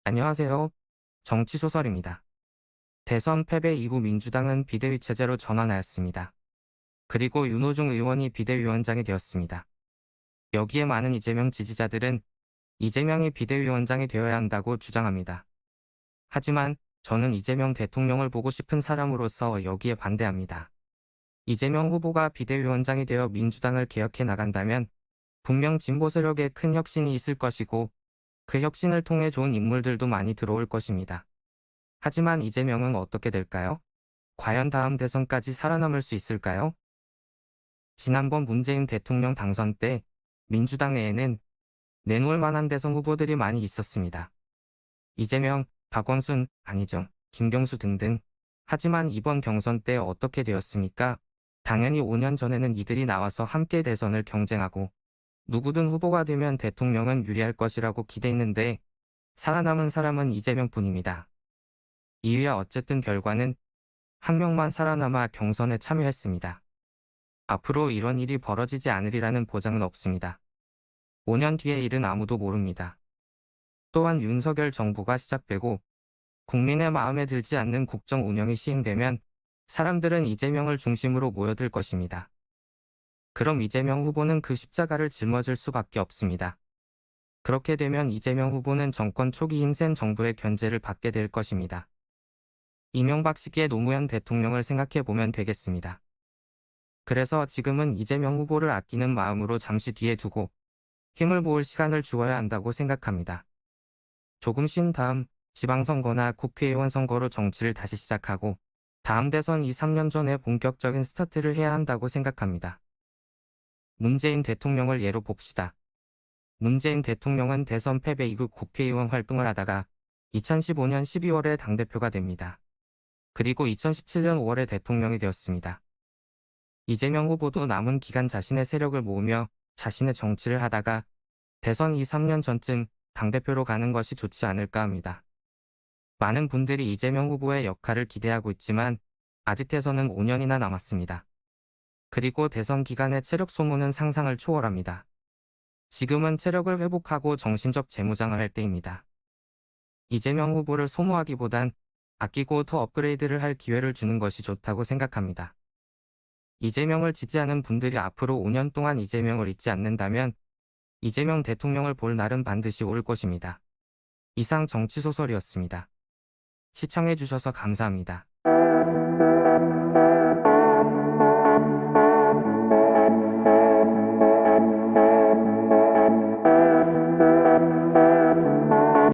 안녕하세요. 정치소설입니다. 대선 패배 이후 민주당은 비대위 체제로 전환하였습니다. 그리고 윤호중 의원이 비대위원장이 되었습니다. 여기에 많은 이재명 지지자들은 이재명이 비대위원장이 되어야 한다고 주장합니다. 하지만 저는 이재명 대통령을 보고 싶은 사람으로서 여기에 반대합니다. 이재명 후보가 비대위원장이 되어 민주당을 개혁해 나간다면 분명 진보 세력에 큰 혁신이 있을 것이고 그 혁신을 통해 좋은 인물들도 많이 들어올 것입니다. 하지만 이재명은 어떻게 될까요? 과연 다음 대선까지 살아남을 수 있을까요? 지난번 문재인 대통령 당선 때 민주당 내에는 내놓을 만한 대선 후보들이 많이 있었습니다. 이재명, 박원순, 아니죠, 김경수 등등. 하지만 이번 경선 때 어떻게 되었습니까? 당연히 5년 전에는 이들이 나와서 함께 대선을 경쟁하고 누구든 후보가 되면 대통령은 유리할 것이라고 기대했는데 살아남은 사람은 이재명뿐입니다. 이유야 어쨌든 결과는 한 명만 살아남아 경선에 참여했습니다. 앞으로 이런 일이 벌어지지 않으리라는 보장은 없습니다. 5년 뒤의 일은 아무도 모릅니다. 또한 윤석열 정부가 시작되고 국민의 마음에 들지 않는 국정 운영이 시행되면 사람들은 이재명을 중심으로 모여들 것입니다. 그럼 이재명 후보는 그 십자가를 짊어질 수밖에 없습니다. 그렇게 되면 이재명 후보는 정권 초기 힘센 정부의 견제를 받게 될 것입니다. 이명박 시기의 노무현 대통령을 생각해 보면 되겠습니다. 그래서 지금은 이재명 후보를 아끼는 마음으로 잠시 뒤에 두고 힘을 모을 시간을 주어야 한다고 생각합니다. 조금 쉰 다음 지방선거나 국회의원 선거로 정치를 다시 시작하고 다음 대선 2, 3년 전에 본격적인 스타트를 해야 한다고 생각합니다. 문재인 대통령을 예로 봅시다. 문재인 대통령은 대선 패배 이후 국회의원 활동을 하다가 2015년 12월에 당대표가 됩니다. 그리고 2017년 5월에 대통령이 되었습니다. 이재명 후보도 남은 기간 자신의 세력을 모으며 자신의 정치를 하다가 대선 2, 3년 전쯤 당대표로 가는 것이 좋지 않을까 합니다. 많은 분들이 이재명 후보의 역할을 기대하고 있지만 아직 대선은 5년이나 남았습니다. 그리고 대선 기간의 체력 소모는 상상을 초월합니다. 지금은 체력을 회복하고 정신적 재무장을 할 때입니다. 이재명 후보를 소모하기보단 아끼고 더 업그레이드를 할 기회를 주는 것이 좋다고 생각합니다. 이재명을 지지하는 분들이 앞으로 5년 동안 이재명을 잊지 않는다면 이재명 대통령을 볼 날은 반드시 올 것입니다. 이상 정치소설이었습니다. 시청해주셔서 감사합니다.